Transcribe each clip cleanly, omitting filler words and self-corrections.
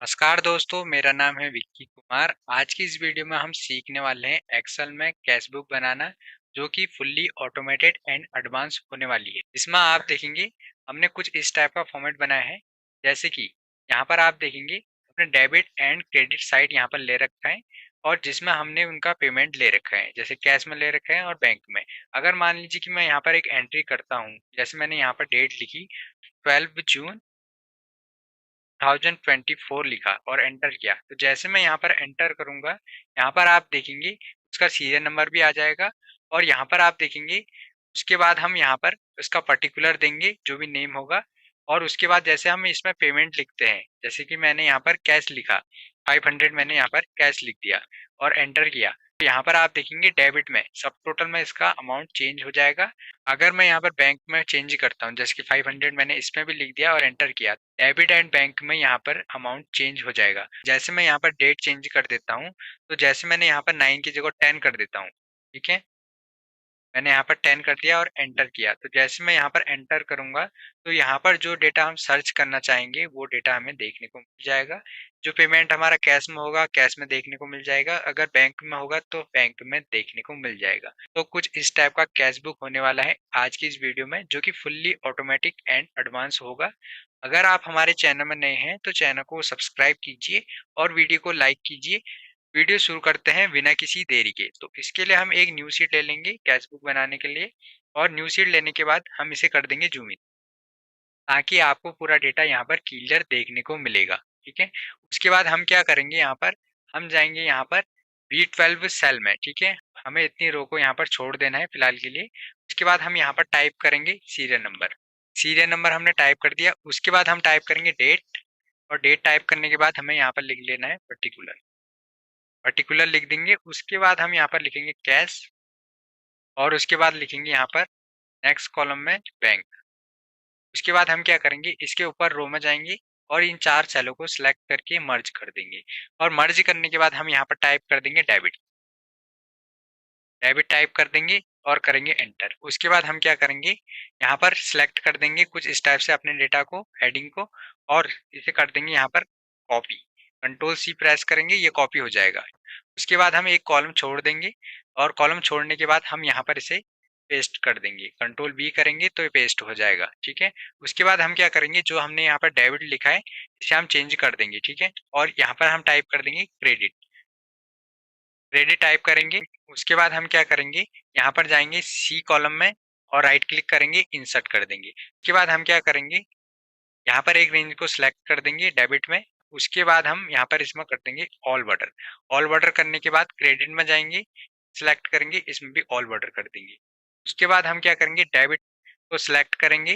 नमस्कार दोस्तों, मेरा नाम है विक्की कुमार। आज की इस वीडियो में हम सीखने वाले हैं एक्सेल में कैश बुक बनाना, जो कि फुल्ली ऑटोमेटेड एंड एडवांस होने वाली है। इसमें आप देखेंगे हमने कुछ इस टाइप का फॉर्मेट बनाया है। जैसे कि यहाँ पर आप देखेंगे अपने डेबिट एंड क्रेडिट साइड यहाँ पर ले रखा है, और जिसमें हमने उनका पेमेंट ले रखा है, जैसे कैश में ले रखा है और बैंक में। अगर मान लीजिए कि मैं यहाँ पर एक एंट्री करता हूँ, जैसे मैंने यहाँ पर डेट लिखी 12 जून 2024 लिखा और एंटर किया, तो जैसे मैं यहाँ पर एंटर करूंगा, यहाँ पर आप देखेंगे उसका सीरियल नंबर भी आ जाएगा। और यहाँ पर आप देखेंगे उसके बाद हम यहाँ पर उसका पर्टिकुलर देंगे, जो भी नेम होगा। और उसके बाद जैसे हम इसमें पेमेंट लिखते हैं, जैसे कि मैंने यहाँ पर कैश लिखा 500, मैंने यहाँ पर कैश लिख दिया और एंटर किया। तो यहाँ पर आप देखेंगे डेबिट में सब टोटल में इसका अमाउंट चेंज हो जाएगा। अगर मैं यहाँ पर बैंक में चेंज करता हूँ, जैसे कि 500 मैंने इसमें भी लिख दिया और एंटर किया, डेबिट एंड बैंक में यहाँ पर अमाउंट चेंज हो जाएगा। जैसे मैं यहाँ पर डेट चेंज कर देता हूँ, तो जैसे मैंने यहाँ पर 9 की जगह 10 कर देता हूँ। ठीक है, मैंने यहाँ पर 10 कर दिया और एंटर किया, तो जैसे मैं यहाँ पर एंटर करूंगा, तो यहाँ पर जो डेटा हम सर्च करना चाहेंगे वो डेटा हमें देखने को मिल जाएगा। जो पेमेंट हमारा कैश में होगा कैश में देखने को मिल जाएगा, अगर बैंक में होगा तो बैंक में देखने को मिल जाएगा। तो कुछ इस टाइप का कैश बुक होने वाला है आज की इस वीडियो में, जो कि फुल्ली ऑटोमेटिक एंड एडवांस होगा। अगर आप हमारे चैनल में नए हैं तो चैनल को सब्सक्राइब कीजिए और वीडियो को लाइक कीजिए। वीडियो शुरू करते हैं बिना किसी देरी के। तो इसके लिए हम एक न्यू शीट ले लेंगे कैश बुक बनाने के लिए, और न्यू शीट लेने के बाद हम इसे कर देंगे जूम इन, ताकि आपको पूरा डेटा यहाँ पर क्लियर देखने को मिलेगा। ठीक है, उसके बाद हम क्या करेंगे, यहाँ पर हम जाएंगे यहाँ पर B12 सेल में। ठीक है, हमें इतनी रो को यहाँ पर छोड़ देना है फिलहाल के लिए। उसके बाद हम यहाँ पर टाइप करेंगे सीरियल नंबर। सीरियल नंबर हमने टाइप कर दिया, उसके बाद हम टाइप करेंगे डेट, और डेट टाइप करने के बाद हमें यहाँ पर लिख लेना है पर्टिकुलर। पर्टिकुलर लिख देंगे, उसके बाद हम यहाँ पर लिखेंगे कैश, और उसके बाद लिखेंगे यहाँ पर नेक्स्ट कॉलम में बैंक। उसके बाद हम क्या करेंगे, इसके ऊपर रो में जाएंगे और इन चार सेलों को सिलेक्ट करके मर्ज कर देंगे। और मर्ज करने के बाद हम यहाँ पर टाइप कर देंगे डेबिट। डेबिट टाइप कर देंगे और करेंगे एंटर। उसके बाद हम क्या करेंगे, यहाँ पर सिलेक्ट कर देंगे कुछ इस टाइप से अपने डेटा को, हेडिंग को, और इसे कर देंगे यहाँ पर कॉपी। कंट्रोल सी प्रेस करेंगे, ये कॉपी हो जाएगा। उसके बाद हम एक कॉलम छोड़ देंगे, और कॉलम छोड़ने के बाद हम यहाँ पर इसे पेस्ट कर देंगे। कंट्रोल बी करेंगे तो ये पेस्ट हो जाएगा। ठीक है, उसके बाद हम क्या करेंगे, जो हमने यहाँ पर डेबिट लिखा है इसे हम चेंज कर देंगे। ठीक है, और यहाँ पर हम टाइप कर देंगे क्रेडिट। क्रेडिट टाइप करेंगे, उसके बाद हम क्या करेंगे, यहाँ पर जाएंगे सी कॉलम में और राइट क्लिक करेंगे, इंसर्ट कर देंगे। उसके बाद हम क्या करेंगे, यहाँ पर एक रेंज को सिलेक्ट कर देंगे डेबिट में। उसके बाद हम यहाँ पर इसमें कर देंगे ऑल बॉर्डर। ऑल बॉर्डर करने के बाद क्रेडिट में जाएंगे, सिलेक्ट करेंगे, इसमें भी ऑल बॉर्डर कर देंगे। उसके बाद हम क्या करेंगे, डेबिट को सिलेक्ट करेंगे।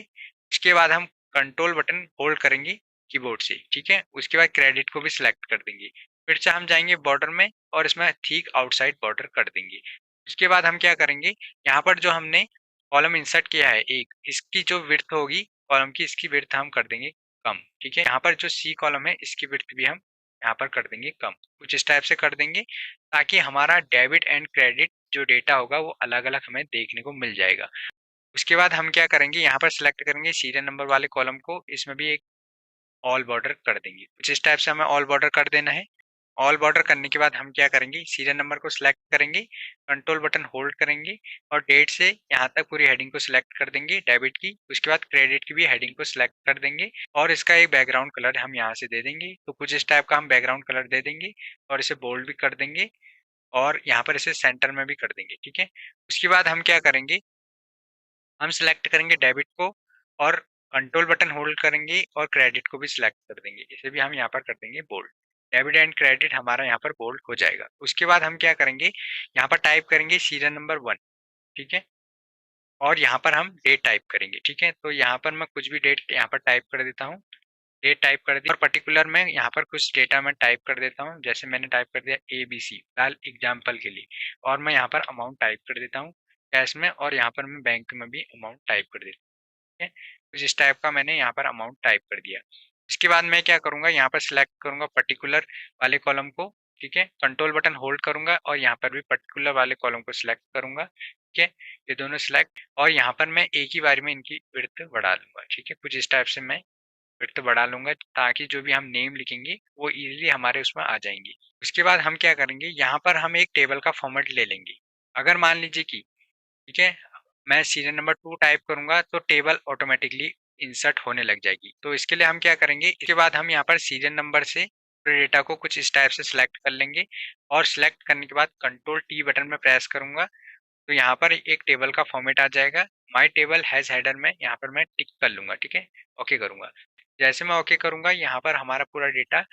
उसके बाद हम कंट्रोल बटन होल्ड करेंगे कीबोर्ड से। ठीक है, उसके बाद क्रेडिट को भी सिलेक्ट कर देंगे। फिर से हम जाएंगे बॉर्डर में और इसमें ठीक आउटसाइड बॉर्डर कर देंगे। उसके बाद हम क्या करेंगे, यहाँ पर जो हमने कॉलम इंसर्ट किया है एक, इसकी जो विड्थ होगी कॉलम की, इसकी विड्थ हम कर देंगे कम। ठीक है, यहाँ पर जो सी कॉलम है इसकी विड्थ भी हम यहाँ पर कर देंगे कम। कुछ इस टाइप से कर देंगे, ताकि हमारा डेबिट एंड क्रेडिट जो डेटा होगा वो अलग अलग हमें देखने को मिल जाएगा। उसके बाद हम क्या करेंगे, यहाँ पर सिलेक्ट करेंगे सीरियल नंबर वाले कॉलम को, इसमें भी एक ऑल बॉर्डर कर देंगे। कुछ इस टाइप से हमें ऑल बॉर्डर कर देना है। ऑल बॉर्डर करने के बाद हम क्या करेंगे, सीरियल नंबर को सिलेक्ट करेंगे, कंट्रोल बटन होल्ड करेंगे, और डेट से यहाँ तक पूरी हेडिंग को सिलेक्ट कर देंगे डेबिट की। उसके बाद क्रेडिट की भी हेडिंग को सिलेक्ट कर देंगे, और इसका एक बैकग्राउंड कलर हम यहाँ से दे देंगे। तो कुछ इस टाइप का हम बैकग्राउंड कलर दे देंगे, और इसे बोल्ड भी कर देंगे, और यहाँ पर इसे सेंटर में भी कर देंगे। ठीक है, उसके बाद हम क्या करेंगे, हम सिलेक्ट करेंगे डेबिट को, और कंट्रोल बटन होल्ड करेंगे और क्रेडिट को भी सिलेक्ट कर देंगे, इसे भी हम यहाँ पर कर देंगे बोल्ड। डेबिट एंड क्रेडिट हमारा यहाँ पर बोल्ड हो जाएगा। उसके बाद हम क्या करेंगे, यहाँ पर टाइप करेंगे सीरियल नंबर 1। ठीक है, और यहाँ पर हम डेट टाइप करेंगे। ठीक है, तो यहाँ पर मैं कुछ भी डेट यहाँ पर टाइप कर देता हूँ। डेट टाइप कर दी, और पर्टिकुलर में यहाँ पर कुछ डेटा मैं टाइप कर देता हूँ। जैसे मैंने टाइप कर दिया ABC फिलहाल एग्जाम्पल के लिए, और मैं यहाँ पर अमाउंट टाइप कर देता हूँ कैश में, और यहाँ पर मैं बैंक में भी अमाउंट टाइप कर देता हूँ। ठीक है, कुछ इस टाइप का मैंने यहाँ पर अमाउंट टाइप कर दिया। इसके बाद मैं क्या करूँगा, यहाँ पर सिलेक्ट करूँगा पर्टिकुलर वाले कॉलम को। ठीक है, कंट्रोल बटन होल्ड करूँगा और यहाँ पर भी पर्टिकुलर वाले कॉलम को सिलेक्ट करूँगा। ठीक है, ये दोनों सिलेक्ट, और यहाँ पर मैं एक ही बार में इनकी विड्थ बढ़ा लूंगा। ठीक है, कुछ इस टाइप से मैं विड्थ बढ़ा लूँगा ताकि जो भी हम नेम लिखेंगे वो ईज़िली हमारे उसमें आ जाएँगे। उसके बाद हम क्या करेंगे, यहाँ पर हम एक टेबल का फॉर्मेट ले लेंगे। अगर मान लीजिए कि ठीक है, मैं सीरियल नंबर 2 टाइप करूँगा तो टेबल ऑटोमैटिकली इंसर्ट होने लग जाएगी। तो इसके लिए हम क्या करेंगे, इसके बाद हम यहाँ पर सीरियल नंबर से पूरे डेटा को कुछ इस टाइप से सिलेक्ट कर लेंगे और सिलेक्ट करने के बाद कंट्रोल टी बटन में प्रेस करूँगा तो यहाँ पर एक टेबल का फॉर्मेट आ जाएगा। माय टेबल हैज़ हेडर में यहाँ पर मैं टिक कर लूँगा, ठीक है? ओके करूँगा। जैसे मैं ओके करूँगा यहाँ पर हमारा पूरा डेटा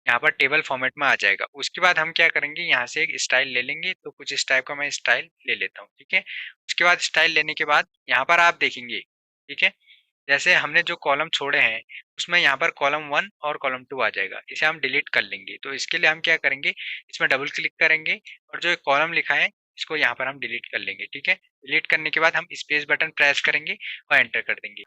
यहाँ पर टेबल फॉर्मेट में आ जाएगा। उसके बाद हम क्या करेंगे, यहाँ से एक स्टाइल ले लेंगे, तो कुछ इस टाइप का मैं स्टाइल ले लेता हूँ, ठीक है? उसके बाद स्टाइल लेने के बाद यहाँ पर आप देखेंगे, ठीक है? जैसे हमने जो कॉलम छोड़े हैं, उसमें यहाँ पर कॉलम 1 और कॉलम 2 आ जाएगा। इसे हम डिलीट कर लेंगे। तो इसके लिए हम क्या करेंगे, इसमें डबल क्लिक करेंगे और जो एक कॉलम लिखा है, इसको यहाँ पर हम डिलीट कर लेंगे, ठीक है? डिलीट करने के बाद हम स्पेस बटन प्रेस करेंगे और एंटर कर देंगे।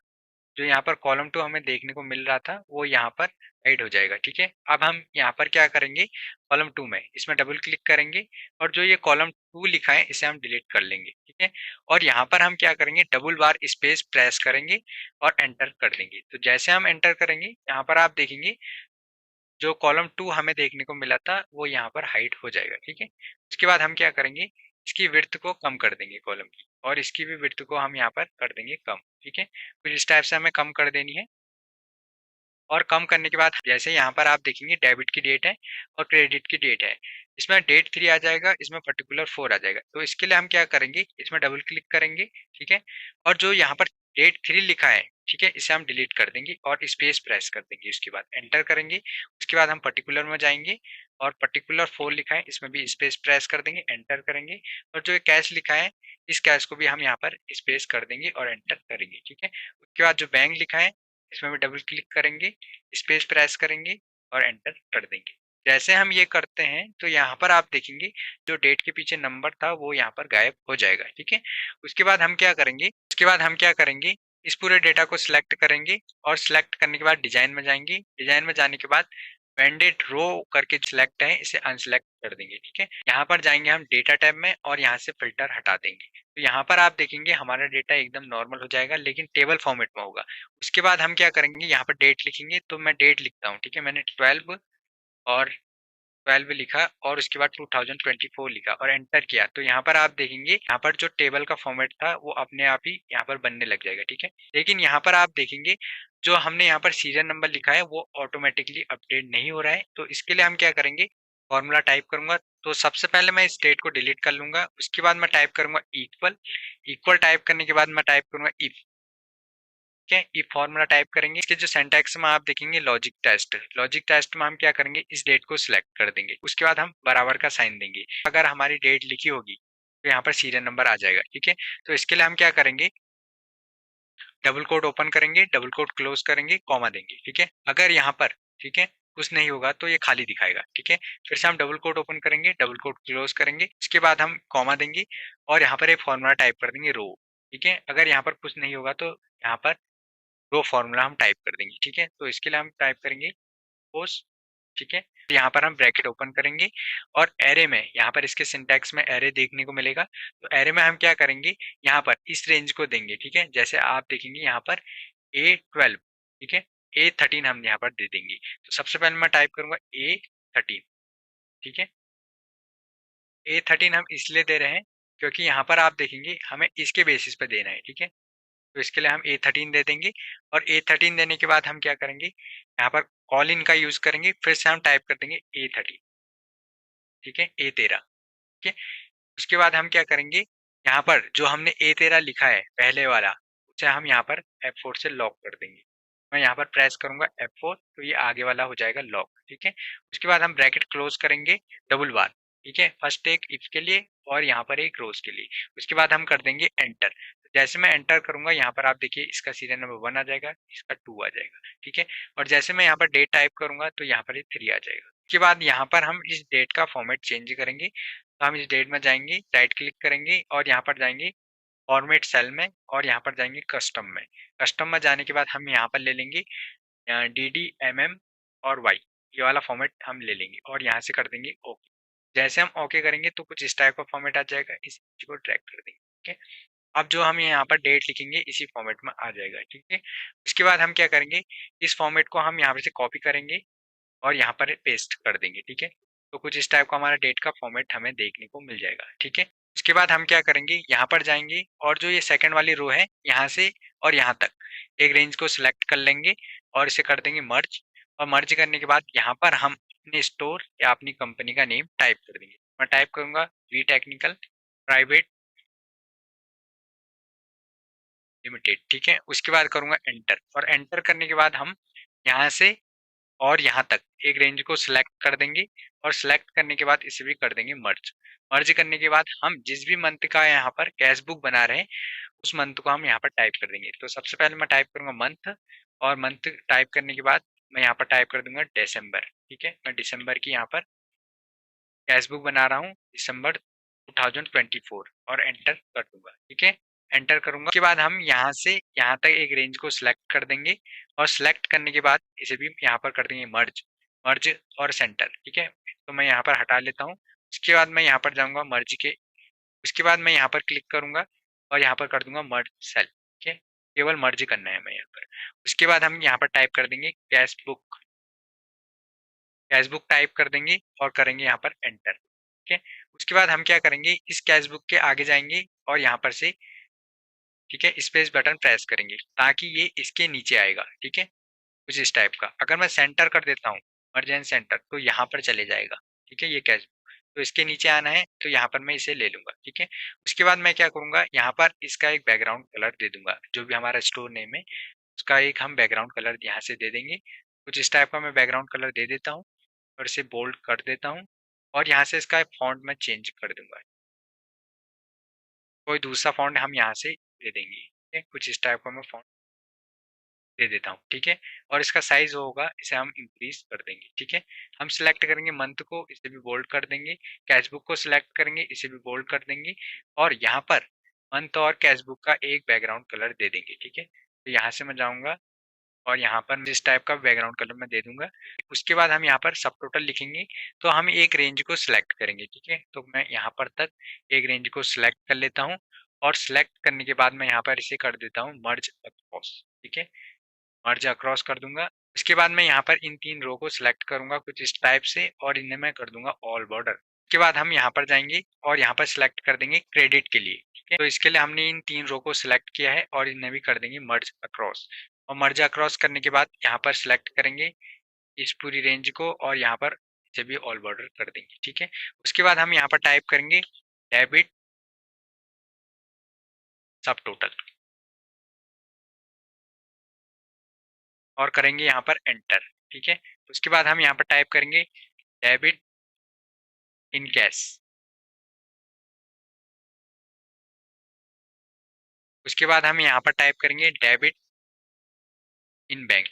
जो यहाँ पर कॉलम 2 हमें देखने को मिल रहा था, वो यहाँ पर हाइड हो जाएगा, ठीक है? अब हम यहाँ पर क्या करेंगे, कॉलम 2 में इसमें डबल क्लिक करेंगे और जो ये कॉलम 2 लिखा है, इसे हम डिलीट कर लेंगे, ठीक है? और यहाँ पर हम क्या करेंगे, डबल बार स्पेस प्रेस करेंगे और एंटर कर देंगे। तो जैसे हम एंटर करेंगे, यहाँ पर आप देखेंगे जो कॉलम 2 हमें देखने को मिला था, वो यहाँ पर हाइड हो जाएगा, ठीक है? उसके बाद हम क्या करेंगे, इसकी विड्थ को कम कर देंगे कॉलम की और इसकी भी विड्थ को हम यहाँ पर कर देंगे कम, ठीक है? कुछ इस टाइप से हमें कम कर देनी है। और कम करने के बाद जैसे यहाँ पर आप देखेंगे डेबिट की डेट है और क्रेडिट की डेट है। इसमें डेट 3 आ जाएगा, इसमें पर्टिकुलर 4 आ जाएगा। तो इसके लिए हम क्या करेंगे, इसमें डबल क्लिक करेंगे, ठीक है? और जो यहाँ पर डेट 3 लिखा है, ठीक है? इसे हम डिलीट कर देंगे और स्पेस प्रेस कर देंगे, उसके बाद एंटर करेंगे। उसके बाद हम पर्टिकुलर में जाएँगे और पर्टिकुलर 4 लिखा है, इसमें भी स्पेस प्रेस कर देंगे, एंटर करेंगे और जो ये कैश लिखा है, इस कैश को भी हम यहाँ पर स्पेस कर देंगे और एंटर करेंगे, ठीक है? उसके बाद जो बैंक लिखा है, इसमें भी डबल क्लिक करेंगे, स्पेस प्रेस करेंगे और एंटर कर देंगे। जैसे हम ये करते हैं तो यहाँ पर आप देखेंगे जो डेट के पीछे नंबर था वो यहाँ पर गायब हो जाएगा, ठीक है? उसके बाद हम क्या करेंगे, इस पूरे डेटा को सिलेक्ट करेंगे और सिलेक्ट करने के बाद डिजाइन में जाएंगे। डिजाइन में जाने के बाद बैंडेड रो करके सिलेक्ट है, इसे अनसिलेक्ट कर देंगे, ठीक है? यहाँ पर जाएंगे हम डेटा टैब में और यहाँ से फिल्टर हटा देंगे। तो यहाँ पर आप देखेंगे हमारा डेटा एकदम नॉर्मल हो जाएगा लेकिन टेबल फॉर्मेट में होगा। उसके बाद हम क्या करेंगे, यहाँ पर डेट लिखेंगे, तो मैं डेट लिखता हूँ, ठीक है? मैंने 12 और 12 लिखा और उसके बाद 2024 लिखा और एंटर किया। तो यहाँ पर आप देखेंगे यहाँ पर जो टेबल का फॉर्मेट था वो अपने आप ही यहाँ पर बनने लग जाएगा, ठीक है? लेकिन यहाँ पर आप देखेंगे जो हमने यहाँ पर सीरियल नंबर लिखा है वो ऑटोमेटिकली अपडेट नहीं हो रहा है। तो इसके लिए हम क्या करेंगे, फॉर्मूला टाइप करूंगा। तो सबसे पहले मैं इस डेट को डिलीट कर लूंगा। उसके बाद मैं टाइप करूंगा इक्वल। इक्वल टाइप करने के बाद मैं टाइप करूंगा इफ, ठीक है? इफ फॉर्मूला टाइप करेंगे। इसके जो सिंटैक्स में आप देखेंगे लॉजिक टेस्ट। लॉजिक टेस्ट में हम क्या करेंगे, इस डेट को सिलेक्ट कर देंगे। उसके बाद हम बराबर का साइन देंगे। अगर हमारी डेट लिखी होगी तो यहाँ पर सीरियल नंबर आ जाएगा, ठीक है? तो इसके लिए हम क्या करेंगे, डबल कोट ओपन करेंगे, डबल कोट क्लोज करेंगे, कॉमा देंगे, ठीक है? अगर यहाँ पर ठीक है कुछ नहीं होगा तो ये खाली दिखाएगा, ठीक है? फिर से हम डबल कोट ओपन करेंगे, डबल कोट क्लोज करेंगे, इसके बाद हम कॉमा देंगे और यहाँ पर एक फॉर्मूला टाइप कर देंगे रो, ठीक है? अगर यहाँ पर कुछ नहीं होगा तो यहाँ पर रो फॉर्मूला हम टाइप कर देंगे, ठीक है? तो इसके लिए हम टाइप करेंगे पोस्ट, ठीक है? तो यहाँ पर हम ब्रैकेट ओपन करेंगे और एरे में यहाँ पर इसके सिंटैक्स में एरे देखने को मिलेगा। तो एरे में हम क्या करेंगे, यहाँ पर इस रेंज को देंगे, ठीक है? जैसे आप देखेंगे यहाँ पर A12, ठीक है? A13 हम यहाँ पर दे देंगे। तो सबसे पहले मैं टाइप करूंगा A13, ठीक है? A13 हम इसलिए दे रहे हैं क्योंकि यहाँ पर आप देखेंगे हमें इसके बेसिस पे देना है, ठीक है? तो इसके लिए हम A13 दे देंगे और A13 देने के बाद हम क्या करेंगे, यहाँ पर कॉल इन का यूज करेंगे, फिर से हम टाइप कर देंगे A13, ठीक है? A13, ठीक है? उसके बाद हम क्या करेंगे, यहाँ पर जो हमने A13 लिखा है पहले वाला, उसे हम यहाँ पर F4 से लॉक कर देंगे। मैं यहाँ पर प्रेस करूंगा F4 तो ये आगे वाला हो जाएगा लॉक, ठीक है? उसके बाद हम ब्रैकेट क्लोज करेंगे डबल बार, ठीक है? फर्स्ट एक इफ के लिए और यहाँ पर एक रोज के लिए। उसके बाद हम कर देंगे एंटर। जैसे मैं एंटर करूंगा यहाँ पर आप देखिए इसका सीरियल नंबर 1 आ जाएगा, इसका 2 आ जाएगा, ठीक है? और जैसे मैं यहाँ पर डेट टाइप करूंगा तो यहाँ पर ये 3 आ जाएगा। उसके बाद यहाँ पर हम इस डेट का फॉर्मेट चेंज करेंगे। तो हम इस डेट में जाएंगे, राइट क्लिक करेंगे और यहाँ पर जाएंगे फॉर्मेट सेल में और यहाँ पर जाएंगे कस्टम में। कस्टम में जाने के बाद हम यहाँ पर ले लेंगे DD, और वाई, ये वाला फॉर्मेट हम ले लेंगे और यहाँ से कर देंगे ओके। जैसे हम ओके करेंगे तो कुछ इस टाइप का फॉर्मेट आ जाएगा, इस को ड्रैग कर देंगे, ठीक है? अब जो हम यहाँ पर डेट लिखेंगे इसी फॉर्मेट में आ जाएगा, ठीक है। उसके बाद हम क्या करेंगे, इस फॉर्मेट को हम यहाँ पर से कॉपी करेंगे और यहाँ पर पेस्ट कर देंगे, ठीक है। तो कुछ इस टाइप का हमारा डेट का फॉर्मेट हमें देखने को मिल जाएगा, ठीक है। उसके बाद हम क्या करेंगे, यहाँ पर जाएंगे और जो ये सेकंड वाली रो है यहाँ से और यहाँ तक एक रेंज को सिलेक्ट कर लेंगे और इसे कर देंगे मर्ज। और मर्ज करने के बाद यहाँ पर हम अपने स्टोर या अपनी कंपनी का नेम टाइप कर देंगे। मैं टाइप करूंगा वी टेक्निकल प्राइवेट लिमिटेड, ठीक है। उसके बाद करूंगा एंटर, और एंटर करने के बाद हम यहाँ से और यहाँ तक एक रेंज को सिलेक्ट कर देंगे और सिलेक्ट करने के बाद इसे भी कर देंगे मर्ज। मर्ज करने के बाद हम जिस भी मंथ का यहाँ पर कैश बुक बना रहे हैं उस मंथ को हम यहाँ पर टाइप कर देंगे। तो सबसे पहले मैं टाइप करूंगा मंथ, और मंथ टाइप करने के बाद मैं यहाँ पर टाइप कर दूंगा दिसंबर, ठीक है। मैं दिसंबर की यहाँ पर कैश बुक बना रहा हूँ, दिसंबर 2024, और एंटर कर दूंगा, ठीक है। एंटर करूंगा, उसके बाद हम यहाँ से यहाँ तक एक रेंज को सिलेक्ट कर देंगे और सिलेक्ट करने के बाद इसे भी यहाँ पर कर देंगे मर्ज। मर्ज और सेंटर, ठीक है। तो मैं यहाँ पर हटा लेता हूँ। उसके बाद मैं यहाँ पर जाऊंगा मर्ज के, उसके बाद मैं यहाँ पर क्लिक करूंगा और यहाँ पर कर दूंगा मर्ज सेल, ठीक है। केवल मर्ज करना है मैं यहाँ पर। उसके बाद हम यहाँ पर टाइप कर देंगे cash book, cash book type कर देंगे और करेंगे यहाँ पर एंटर, ठीक है। उसके बाद हम क्या करेंगे, इस कैश बुक के आगे जाएंगे और यहाँ पर से, ठीक है, स्पेस बटन प्रेस करेंगे ताकि ये इसके नीचे आएगा, ठीक है, कुछ इस टाइप का। अगर मैं सेंटर कर देता हूँ मर्ज एंड सेंटर तो यहाँ पर चले जाएगा, ठीक है, ये कैश बुक। तो इसके नीचे आना है तो यहाँ पर मैं इसे ले लूंगा, ठीक है। उसके बाद मैं क्या करूंगा, यहाँ पर इसका एक बैकग्राउंड कलर दे दूंगा, जो भी हमारा स्टोर नेम है उसका एक हम बैकग्राउंड कलर यहाँ से दे देंगे। कुछ इस टाइप का मैं बैकग्राउंड कलर दे देता हूँ और इसे बोल्ड कर देता हूँ, और यहाँ से इसका फॉन्ट मैं चेंज कर दूंगा, कोई दूसरा फॉन्ट हम यहाँ से दे देंगे, ठीक है। कुछ इस टाइप का मैं फॉन्ट दे देता हूँ, ठीक है। और इसका साइज होगा इसे हम इंक्रीज कर देंगे, ठीक है। हम सिलेक्ट करेंगे मंथ को, इसे भी बोल्ड कर देंगे। कैश बुक को सिलेक्ट करेंगे, इसे भी बोल्ड कर देंगे, और यहाँ पर मंथ और कैश बुक का एक बैकग्राउंड कलर दे देंगे, ठीक है। तो यहाँ से मैं जाऊंगा और यहाँ पर जिस टाइप का बैकग्राउंड कलर मैं दे दूंगा। उसके बाद हम यहाँ पर सब टोटल लिखेंगे, तो हम एक रेंज को सिलेक्ट करेंगे, ठीक है। तो मैं यहाँ पर तक एक रेंज को सिलेक्ट कर लेता हूँ, और सिलेक्ट करने के बाद मैं यहाँ पर इसे कर देता हूँ मर्ज अक्रॉस, ठीक है, मर्ज अक्रॉस कर दूंगा। इसके बाद मैं यहाँ पर इन तीन रो को सिलेक्ट करूंगा कुछ इस टाइप से, और इन्हें मैं कर दूंगा ऑल बॉर्डर। उसके बाद हम यहाँ पर जाएंगे और यहाँ पर सिलेक्ट कर देंगे क्रेडिट के लिए, ठीक है। तो इसके लिए हमने इन तीन रो को सिलेक्ट किया है और इन्हें भी कर देंगे मर्ज अक्रॉस। और मर्ज अक्रॉस करने के बाद यहाँ पर सिलेक्ट करेंगे इस पूरी रेंज को, और यहाँ पर इसे भी ऑल बॉर्डर कर देंगे, ठीक है। उसके बाद हम यहाँ पर टाइप करेंगे डेबिट सब टोटल, और करेंगे यहाँ पर एंटर, ठीक है। उसके बाद हम यहाँ पर टाइप करेंगे डेबिट इन कैश। उसके बाद हम यहाँ पर टाइप करेंगे डेबिट इन बैंक।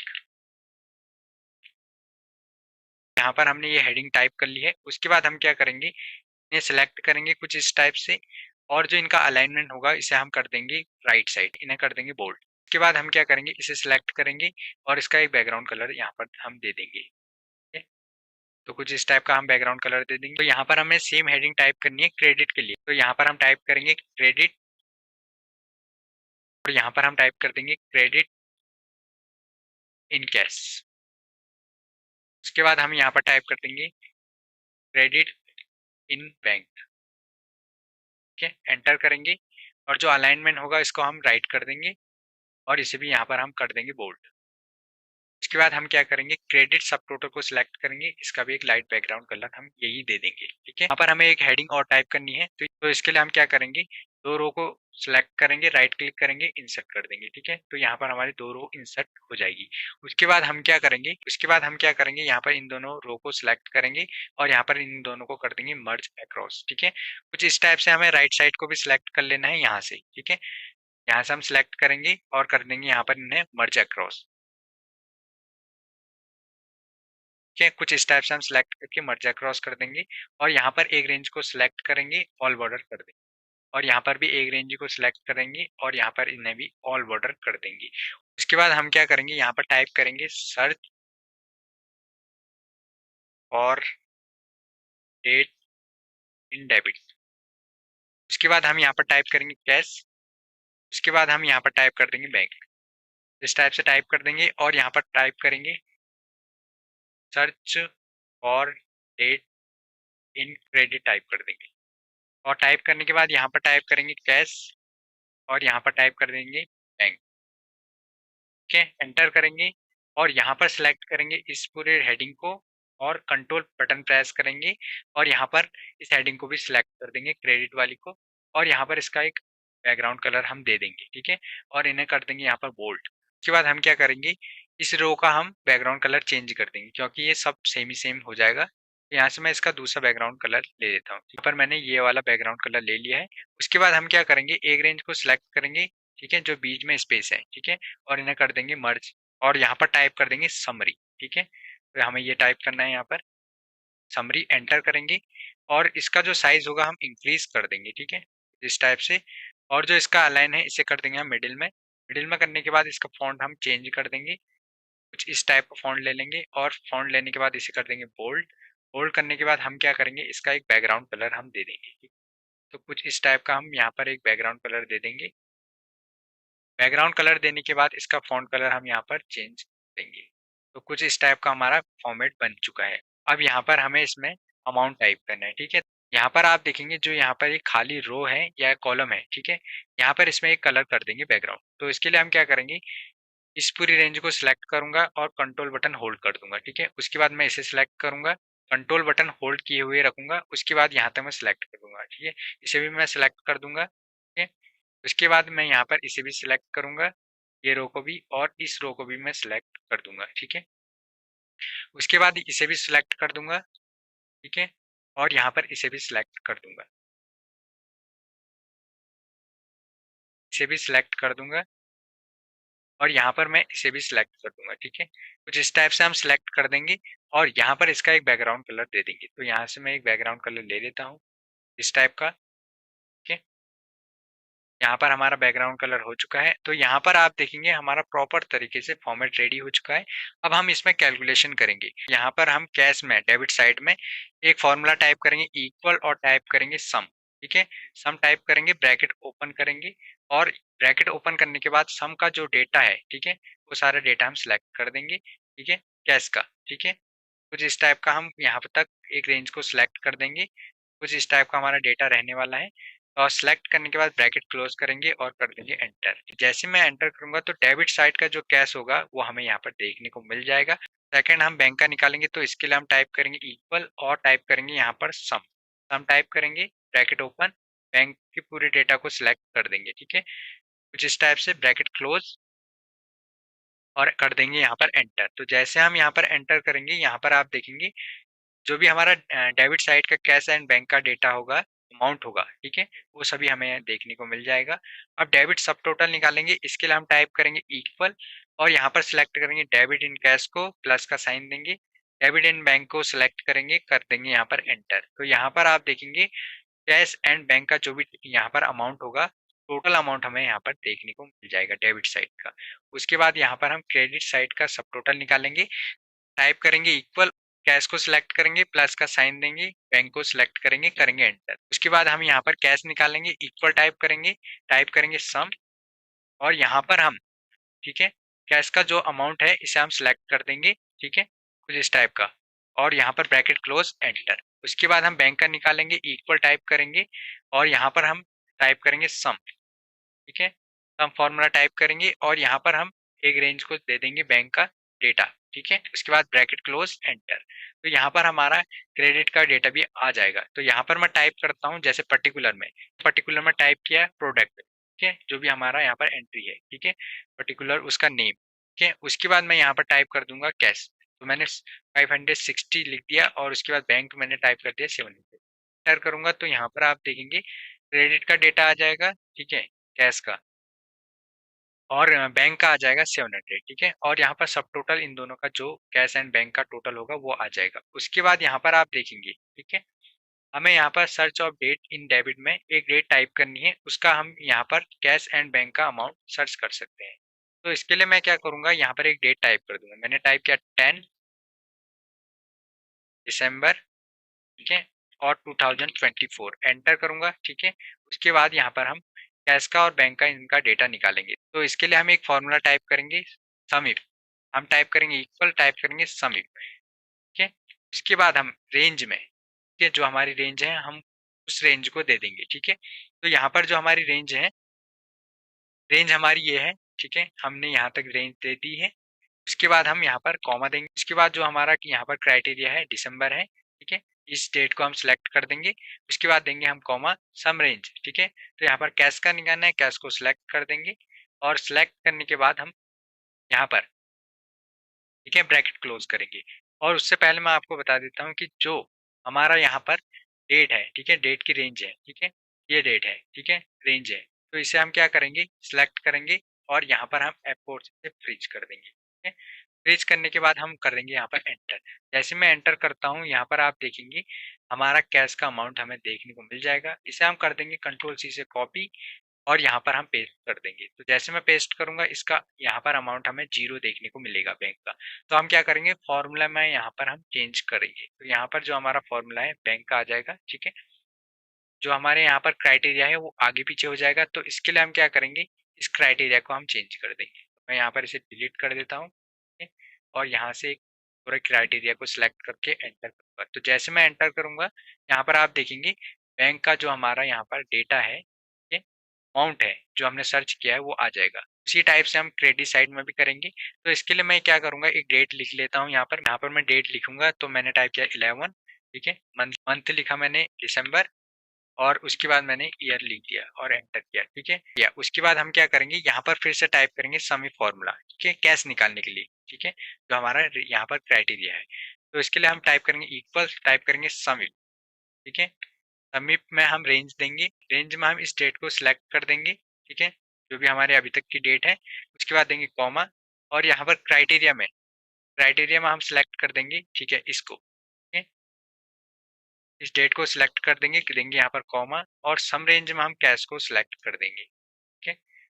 यहाँ पर हमने ये हेडिंग टाइप कर ली है। उसके बाद हम क्या करेंगे, इन्हें सेलेक्ट करेंगे कुछ इस टाइप से, और जो इनका अलाइनमेंट होगा इसे हम कर देंगे राइट साइड, इन्हें कर देंगे बोल्ड। उसके बाद हम क्या करेंगे, इसे सिलेक्ट करेंगे और इसका एक बैकग्राउंड कलर यहाँ पर हम दे देंगे, ठीक है। तो कुछ इस टाइप का हम बैकग्राउंड कलर दे देंगे। तो यहाँ पर हमें सेम हेडिंग टाइप करनी है क्रेडिट के लिए, तो यहाँ पर हम टाइप करेंगे क्रेडिट, और यहाँ पर हम टाइप कर देंगे क्रेडिट इन कैश। उसके बाद हम यहाँ पर टाइप कर देंगे क्रेडिट इन बैंक, ठीक है, एंटर करेंगे, और जो अलाइनमेंट होगा इसको हम राइट कर देंगे, और इसे भी यहाँ पर हम कर देंगे बोल्ड। इसके बाद हम क्या करेंगे, क्रेडिट सब टोटल को सिलेक्ट करेंगे, इसका भी एक लाइट बैकग्राउंड कलर हम यही दे देंगे, ठीक है। यहाँ पर हमें एक हेडिंग और टाइप करनी है, तो इसके लिए हम क्या करेंगे, दो रो को सिलेक्ट करेंगे, राइट क्लिक करेंगे, इंसर्ट कर देंगे, ठीक है। तो यहाँ पर हमारी दो रो इंसर्ट हो जाएगी। उसके बाद हम क्या करेंगे, यहाँ पर इन दोनों रो को सिलेक्ट करेंगे और यहाँ पर इन दोनों को कर देंगे मर्ज अक्रॉस, ठीक है। कुछ इस टाइप से हमें राइट साइड को भी सिलेक्ट कर लेना है यहाँ से, ठीक है। यहाँ से हम सिलेक्ट करेंगे और कर देंगे यहाँ पर इन्हें मर्ज अक्रॉस, ठीक है। कुछ इस टाइप से हम सिलेक्ट करके मर्ज अक्रॉस कर देंगे, और यहाँ पर एक रेंज को सिलेक्ट करेंगे, ऑल बॉर्डर कर देंगे, और यहाँ पर भी एक रेंज को सिलेक्ट करेंगे और यहाँ पर इन्हें भी ऑल बॉर्डर कर देंगे। उसके बाद हम क्या करेंगे, यहाँ पर टाइप करेंगे सर्च और डेट इन डेबिट। उसके बाद हम यहाँ पर टाइप करेंगे कैश, उसके बाद हम यहाँ पर टाइप कर देंगे बैंक, इस टाइप से टाइप कर देंगे और यहाँ पर टाइप करेंगे search for date in credit, type कर देंगे और टाइप करने के बाद यहाँ पर टाइप करेंगे कैश और यहाँ पर टाइप कर देंगे बैंक। ठीक है, एंटर करेंगे और यहाँ पर सिलेक्ट करेंगे इस पूरे हेडिंग को और कंट्रोल बटन प्रेस करेंगे और यहाँ पर इस हेडिंग को भी सिलेक्ट कर देंगे क्रेडिट वाली को और यहाँ पर इसका एक बैकग्राउंड कलर हम दे देंगे। ठीक है, और इन्हें कर देंगे यहाँ पर बोल्ड। उसके बाद हम क्या करेंगे, इस रो का हम बैकग्राउंड कलर चेंज कर देंगे क्योंकि ये सब सेम ही सेम हो जाएगा। यहाँ से मैं इसका दूसरा बैकग्राउंड कलर ले लेता हूँ। यहाँ पर मैंने ये वाला बैकग्राउंड कलर ले लिया है। उसके बाद हम क्या करेंगे, एक रेंज को सिलेक्ट करेंगे, ठीक है, जो बीच में स्पेस है, ठीक है, और इन्हें कर देंगे मर्ज और यहाँ पर टाइप कर देंगे समरी। ठीक है, तो हमें ये टाइप करना है यहाँ पर समरी, एंटर करेंगे और इसका जो साइज होगा हम इंक्रीज कर देंगे। ठीक है, इस टाइप से, और जो इसका अलाइन है इसे कर देंगे हम मिडिल में। मिडिल में करने के बाद इसका फॉन्ट हम चेंज कर देंगे, कुछ इस टाइप का फॉन्ट ले लेंगे और फॉन्ट लेने के बाद इसे कर देंगे बोल्ड। बोल्ड करने के बाद हम क्या करेंगे, इसका एक बैकग्राउंड कलर हम दे देंगे। ठीक? तो कुछ इस टाइप का हम यहाँ पर एक बैकग्राउंड कलर दे देंगे। बैकग्राउंड कलर देने के बाद इसका फॉन्ट कलर हम यहाँ पर चेंज देंगे। तो कुछ इस टाइप का हमारा फॉर्मेट बन चुका है। अब यहाँ पर हमें इसमें अमाउंट टाइप करना है। ठीक है, यहाँ पर आप देखेंगे जो यहाँ पर एक खाली रो है या कॉलम है, ठीक है, यहाँ पर इसमें एक कलर कर देंगे बैकग्राउंड। तो इसके लिए हम क्या करेंगे, इस पूरी रेंज को सिलेक्ट करूंगा और कंट्रोल बटन होल्ड कर दूंगा। ठीक है, उसके बाद मैं इसे सिलेक्ट करूंगा, कंट्रोल बटन होल्ड किए हुए रखूंगा, उसके बाद यहाँ तक मैं सिलेक्ट कर दूंगा। ठीक है, इसे भी मैं सिलेक्ट कर दूंगा। ठीक है, उसके बाद मैं यहाँ पर इसे भी सिलेक्ट करूंगा, ये रो को भी, और इस रो को भी मैं सिलेक्ट कर दूंगा। ठीक है, उसके बाद इसे भी सिलेक्ट कर दूंगा। ठीक है, और यहाँ पर इसे भी सिलेक्ट कर दूंगा, इसे भी सिलेक्ट कर दूंगा और यहाँ पर मैं इसे भी सिलेक्ट कर दूंगा। ठीक है, कुछ इस टाइप से हम सिलेक्ट कर देंगे और यहाँ पर इसका एक बैकग्राउंड कलर दे देंगे। तो यहाँ से मैं एक बैकग्राउंड कलर ले लेता हूँ इस टाइप का। ठीक है, यहाँ पर हमारा बैकग्राउंड कलर हो चुका है। तो यहाँ पर आप देखेंगे हमारा प्रॉपर तरीके से फॉर्मेट रेडी हो चुका है। अब हम इसमें कैलकुलेशन करेंगे। यहाँ पर हम कैश में डेबिट साइड में एक फॉर्मूला टाइप करेंगे इक्वल और टाइप करेंगे सम। ठीक है, सम टाइप करेंगे, ब्रैकेट ओपन करेंगे और ब्रैकेट ओपन करने के बाद सम का जो डेटा है, ठीक है, वो सारा डेटा हम सिलेक्ट कर देंगे। ठीक है, कैश का। ठीक है, कुछ इस टाइप का हम यहाँ तक एक रेंज को सिलेक्ट कर देंगे, कुछ इस टाइप का हमारा डेटा रहने वाला है। और सिलेक्ट करने के बाद ब्रैकेट क्लोज करेंगे और कर देंगे एंटर। जैसे मैं एंटर करूंगा तो डेबिट साइड का जो कैश होगा वो हमें यहाँ पर देखने को मिल जाएगा। सेकंड हम बैंक का निकालेंगे, तो इसके लिए हम टाइप करेंगे इक्वल और टाइप करेंगे यहाँ पर सम। सम टाइप करेंगे, ब्रैकेट ओपन, बैंक के पूरे डेटा को सिलेक्ट कर देंगे। ठीक है, कुछ इस टाइप से ब्रैकेट क्लोज और कर देंगे यहाँ पर एंटर। तो जैसे हम यहाँ पर एंटर करेंगे, यहाँ पर आप देखेंगे जो भी हमारा डेबिट साइड का कैश एंड बैंक का डेटा होगा, अमाउंट होगा, ठीक है, वो सभी हमें देखने को मिल जाएगा। अब डेबिट सब टोटल निकालेंगे, इसके लिए हम टाइप करेंगे इक्वल और यहाँ पर सिलेक्ट करेंगे डेबिट इन कैश को, प्लस का साइन देंगे, डेबिट इन बैंक को सिलेक्ट करेंगे, कर देंगे यहाँ पर एंटर। तो यहाँ पर आप देखेंगे कैश एंड बैंक का जो भी यहाँ पर अमाउंट होगा, टोटल अमाउंट हमें यहाँ पर देखने को मिल जाएगा डेबिट साइड का। उसके बाद यहाँ पर हम क्रेडिट साइड का सब टोटल निकालेंगे, टाइप करेंगे इक्वल, कैश को सिलेक्ट करेंगे, प्लस का साइन देंगे, बैंक को सिलेक्ट करेंगे, करेंगे एंटर। उसके बाद हम यहाँ पर कैश निकालेंगे, इक्वल टाइप करेंगे सम और यहाँ पर हम, ठीक है, कैश का जो अमाउंट है इसे हम सिलेक्ट कर देंगे। ठीक है, कुछ इस टाइप का, और यहाँ पर ब्रैकेट क्लोज एंटर। उसके बाद हम बैंक का निकालेंगे, इक्वल टाइप करेंगे और यहाँ पर हम टाइप करेंगे सम। ठीक है, हम फॉर्मूला टाइप करेंगे और यहाँ पर हम एक रेंज को दे देंगे बैंक का डेटा। ठीक है, उसके बाद ब्रैकेट क्लोज एंटर। तो यहाँ पर हमारा क्रेडिट का डेटा भी आ जाएगा। तो यहाँ पर मैं टाइप करता हूँ, जैसे पर्टिकुलर में टाइप किया प्रोडक्ट। ठीक है, जो भी हमारा यहाँ पर एंट्री है, ठीक है, पर्टिकुलर उसका नेम। ठीक है, उसके बाद मैं यहाँ पर टाइप कर दूंगा कैश। तो मैंने 560 लिख दिया और उसके बाद बैंक मैंने टाइप कर दिया 700। एंटर करूंगा तो यहाँ पर आप देखेंगे क्रेडिट का डेटा आ जाएगा, ठीक है, कैश का, और बैंक का आ जाएगा 700। ठीक है, और यहाँ पर सब टोटल इन दोनों का जो कैश एंड बैंक का टोटल होगा वो आ जाएगा। उसके बाद यहाँ पर आप देखेंगे, ठीक है, हमें यहाँ पर search of date in debit में एक डेट टाइप करनी है, उसका हम यहाँ पर कैश एंड बैंक का अमाउंट सर्च कर सकते हैं। तो इसके लिए मैं क्या करूंगा, यहाँ पर एक डेट टाइप कर दूंगा। मैंने टाइप किया 10 दिसंबर, ठीक है, और 2024 एंटर करूंगा। ठीक है, उसके बाद यहाँ पर हम कैश का और बैंक का इनका डेटा निकालेंगे। तो इसके लिए हम एक फॉर्मूला टाइप करेंगे सम इफ, हम टाइप करेंगे इक्वल, टाइप करेंगे सम इफ, ठीक है। इसके बाद हम रेंज में, ठीक है, जो हमारी रेंज है हम उस रेंज को दे देंगे, ठीक है। तो यहाँ पर जो हमारी रेंज है, रेंज हमारी ये है, ठीक है, हमने यहाँ तक रेंज दे दी है। उसके बाद हम यहाँ पर कॉमा देंगे। उसके बाद जो हमारा यहाँ पर क्राइटेरिया है दिसंबर है, ठीक है, इस डेट को हम सिलेक्ट कर देंगे। उसके बाद देंगे हम कॉमा सम रेंज, ठीक है। तो यहाँ पर कैश का निकालना है, कैश को सिलेक्ट कर देंगे और सिलेक्ट करने के बाद हम यहाँ पर, ठीक है, ब्रैकेट क्लोज करेंगे। और उससे पहले मैं आपको बता देता हूँ कि जो हमारा यहाँ पर डेट है, ठीक है, डेट की रेंज है, ठीक है, ये डेट है, ठीक है, रेंज है। तो इसे हम क्या करेंगे, सिलेक्ट करेंगे और यहाँ पर हम F4 से फ्रीज कर देंगे, ठीक है। फ्रीज करने के बाद हम कर देंगे यहाँ पर एंटर। जैसे मैं एंटर करता हूँ, यहाँ पर आप देखेंगे हमारा कैश का अमाउंट हमें देखने को मिल जाएगा। इसे हम कर देंगे कंट्रोल C से कॉपी और यहाँ पर हम पेस्ट कर देंगे। तो जैसे मैं पेस्ट करूंगा, इसका यहाँ पर अमाउंट हमें 0 देखने को मिलेगा बैंक का। तो हम क्या करेंगे, फॉर्मूला में यहाँ पर हम चेंज करेंगे। तो यहाँ पर जो हमारा फॉर्मूला है बैंक का आ जाएगा, ठीक है। जो हमारे यहाँ पर क्राइटेरिया है वो आगे पीछे हो जाएगा। तो इसके लिए हम क्या करेंगे, इस क्राइटेरिया को हम चेंज कर देंगे। तो मैं यहाँ पर इसे डिलीट कर देता हूँ, ठीक है? और यहाँ से पूरे क्राइटेरिया को सिलेक्ट करके एंटर करूंगा। तो जैसे मैं एंटर करूंगा, यहाँ पर आप देखेंगे बैंक का जो हमारा यहाँ पर डेटा है, ठीक है, अमाउंट है जो हमने सर्च किया है वो आ जाएगा। उसी टाइप से हम क्रेडिट साइड में भी करेंगे। तो इसके लिए मैं क्या करूंगा, एक डेट लिख लेता हूँ। यहाँ पर मैं डेट लिखूंगा। तो मैंने टाइप किया 11, ठीक है, मंथ लिखा मैंने दिसंबर और उसके बाद मैंने ईयर लिख दिया और एंटर किया, ठीक है। या उसके बाद हम क्या करेंगे, यहाँ पर फिर से टाइप करेंगे समी फॉर्मूला, ठीक है, कैश निकालने के लिए, ठीक है, जो हमारा यहाँ पर क्राइटेरिया है। तो इसके लिए हम टाइप करेंगे इक्वल, टाइप करेंगे समी, ठीक है। समीप में हम रेंज देंगे, रेंज में हम इस डेट को सिलेक्ट कर देंगे, ठीक है, जो भी हमारे अभी तक की डेट है। उसके बाद देंगे कॉमा और यहाँ पर क्राइटेरिया में हम सिलेक्ट कर देंगे, ठीक है, इसको, ठीक है, इस डेट को सिलेक्ट कर देंगे, देंगे यहाँ पर कॉमा और सम रेंज में हम कैश को सिलेक्ट कर देंगे, ठीक है।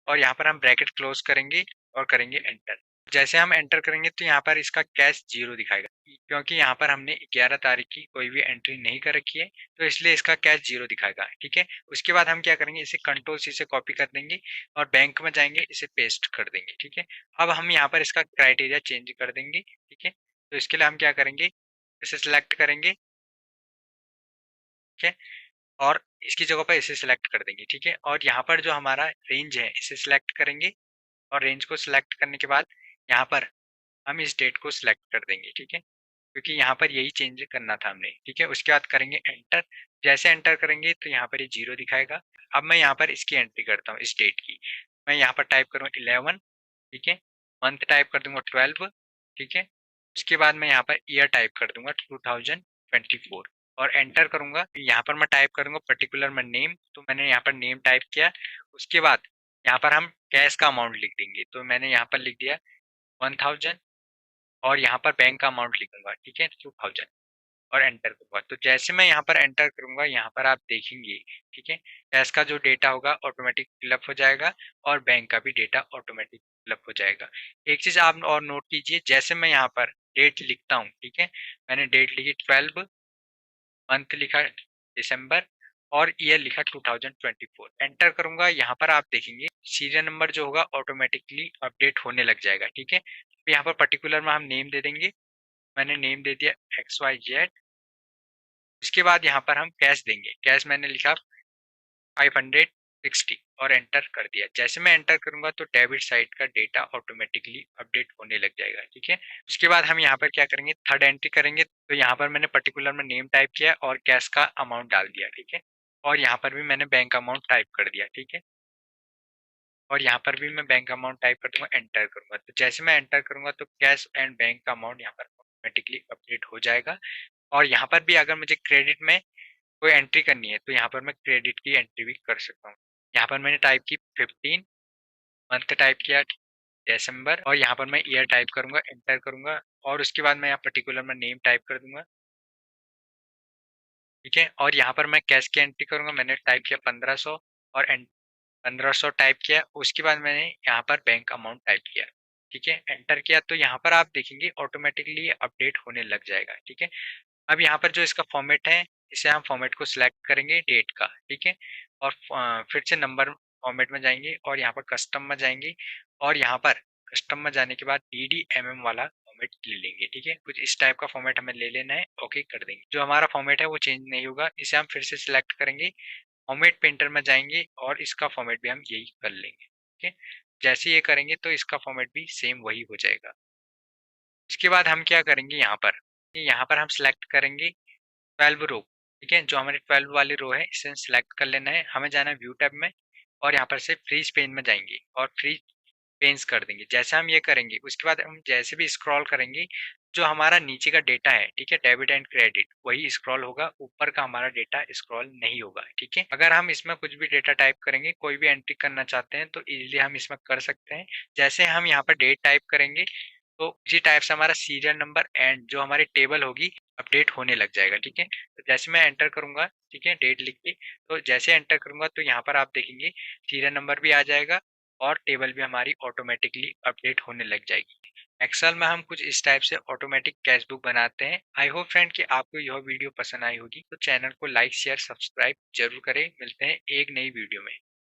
और यहाँ पर हम ब्रैकेट क्लोज करेंगे और करेंगे एंटर। जैसे हम एंटर करेंगे तो यहाँ पर इसका कैश 0 दिखाएगा, क्योंकि यहाँ पर हमने 11 तारीख की कोई भी एंट्री नहीं कर रखी है, तो इसलिए इसका कैश 0 दिखाएगा, ठीक है। उसके बाद हम क्या करेंगे, इसे कंट्रोल C से कॉपी कर देंगे और बैंक में जाएंगे, इसे पेस्ट कर देंगे, ठीक है। अब हम यहाँ पर इसका क्राइटेरिया चेंज कर देंगे, ठीक है। तो इसके लिए हम क्या करेंगे, इसे सिलेक्ट करेंगे, ठीक है, और इसकी जगह पर इसे सिलेक्ट कर देंगे, ठीक है। और यहाँ पर जो हमारा रेंज है इसे सिलेक्ट करेंगे और रेंज को सिलेक्ट करने के बाद यहाँ पर हम इस डेट को सिलेक्ट कर देंगे, ठीक है, क्योंकि यहाँ पर यही चेंज करना था हमने, ठीक है। उसके बाद करेंगे एंटर। जैसे एंटर करेंगे तो यहाँ पर ये 0 दिखाएगा। अब मैं यहाँ पर इसकी एंट्री करता हूँ, इस डेट की। मैं यहाँ पर टाइप करूँगा 11, ठीक है, मंथ टाइप कर दूंगा 12, ठीक है। उसके बाद मैं यहाँ पर ईयर टाइप कर दूंगा 2024 और एंटर करूंगा। यहाँ पर मैं टाइप करूंगा पर्टिकुलर में नेम, तो मैंने यहाँ पर नेम टाइप किया। उसके बाद यहाँ पर हम कैश का अमाउंट लिख देंगे, तो मैंने यहाँ पर लिख दिया 1000 और यहाँ पर बैंक का अमाउंट लिखूंगा, ठीक है, 2000 और एंटर करूंगा। तो जैसे मैं यहाँ पर एंटर करूंगा, यहाँ पर आप देखेंगे, ठीक है, कैश का जो डेटा होगा ऑटोमेटिक फिलअप हो जाएगा और बैंक का भी डेटा ऑटोमेटिक फिलअप हो जाएगा। एक चीज आप और नोट कीजिए, जैसे मैं यहाँ पर डेट लिखता हूँ, ठीक है, मैंने डेट लिखी 12, मंथ लिखा दिसंबर और ईयर लिखा 2024, एंटर करूंगा। यहाँ पर आप देखेंगे सीरियल नंबर जो होगा ऑटोमेटिकली अपडेट होने लग जाएगा, ठीक है। तो यहाँ पर पर्टिकुलर में हम नेम दे देंगे। मैंने नेम दे दिया XYZ। उसके बाद यहाँ पर हम कैश देंगे, कैश मैंने लिखा 560 और एंटर कर दिया। जैसे मैं एंटर करूंगा तो डेबिट साइड का डेटा ऑटोमेटिकली अपडेट होने लग जाएगा, ठीक है। उसके बाद हम यहाँ पर क्या करेंगे, थर्ड एंट्री करेंगे। तो यहाँ पर मैंने पर्टिकुलर में नेम टाइप किया और कैश का अमाउंट डाल दिया, ठीक है। और यहाँ पर भी मैंने बैंक अमाउंट टाइप कर दिया, ठीक है। और यहाँ पर भी मैं बैंक अमाउंट टाइप कर दूंगा, एंटर करूंगा। तो जैसे मैं एंटर करूंगा तो कैश एंड बैंक का अमाउंट यहाँ पर ऑटोमेटिकली अपडेट हो जाएगा। और यहाँ पर भी अगर मुझे क्रेडिट में कोई एंट्री करनी है तो यहाँ पर मैं क्रेडिट की एंट्री भी कर सकता हूँ। यहाँ पर मैंने टाइप की 15, मंथ टाइप किया दिसंबर और यहाँ पर मैं ईयर टाइप करूंगा, एंटर करूंगा। और उसके बाद मैं यहाँ पर्टिकुलर में नेम टाइप कर दूंगा, ठीक है। और यहाँ पर मैं कैश की एंट्री करूंगा, मैंने टाइप किया 1500 और 1500 टाइप किया। उसके बाद मैंने यहाँ पर बैंक अमाउंट टाइप किया, ठीक है, एंटर किया। तो यहाँ पर आप देखेंगे ऑटोमेटिकली अपडेट होने लग जाएगा, ठीक है। अब यहाँ पर जो इसका फॉर्मेट है, इसे हम फॉर्मेट को सिलेक्ट करेंगे डेट का, ठीक है। और फिर से नंबर फॉर्मेट में जाएंगे और यहाँ पर कस्टम में जाएंगे और यहाँ पर कस्टम में जाने के बाद DDMM वाला फॉर्मेट ले लेंगे। ठीक है, कुछ इस टाइप का फॉर्मेट हमें ले लेना है। ओके कर देंगे। जो हमारा फॉर्मेट है वो चेंज नहीं होगा, इसे हम फिर से सिलेक्ट करेंगे, फॉर्मेट पेंटर में जाएंगे और इसका फॉर्मेट भी हम यही कर लेंगे। ठीक है, जैसे ये करेंगे तो इसका फॉर्मेट भी सेम वही हो जाएगा। इसके बाद हम क्या करेंगे, यहाँ पर हम सिलेक्ट करेंगे 12 रो। ठीक है, जो हमारी 12 वाली रो है इसे सिलेक्ट कर लेना है। हमें जाना है व्यू टैब में और यहाँ पर से फ्रीज पेन में जाएंगे और फ्रीज पेंस कर देंगे। जैसे हम ये करेंगे उसके बाद हम जैसे भी स्क्रॉल करेंगे, जो हमारा नीचे का डेटा है, ठीक है, डेबिट एंड क्रेडिट, वही स्क्रॉल होगा, ऊपर का हमारा डेटा स्क्रॉल नहीं होगा। ठीक है, अगर हम इसमें कुछ भी डेटा टाइप करेंगे, कोई भी एंट्री करना चाहते हैं तो इजीली हम इसमें कर सकते हैं। जैसे हम यहाँ पर डेट टाइप करेंगे तो इसी टाइप से हमारा सीरियल नंबर एंड जो हमारी टेबल होगी अपडेट होने लग जाएगा। ठीक है, तो जैसे मैं एंटर करूंगा, ठीक है, डेट लिख के, तो जैसे एंटर करूंगा तो यहाँ पर आप देखेंगे सीरियल नंबर भी आ जाएगा और टेबल भी हमारी ऑटोमेटिकली अपडेट होने लग जाएगी। एक्सेल में हम कुछ इस टाइप से ऑटोमेटिक कैश बुक बनाते हैं। आई होप फ्रेंड कि आपको यह वीडियो पसंद आई होगी, तो चैनल को लाइक शेयर सब्सक्राइब जरूर करें। मिलते हैं एक नई वीडियो में।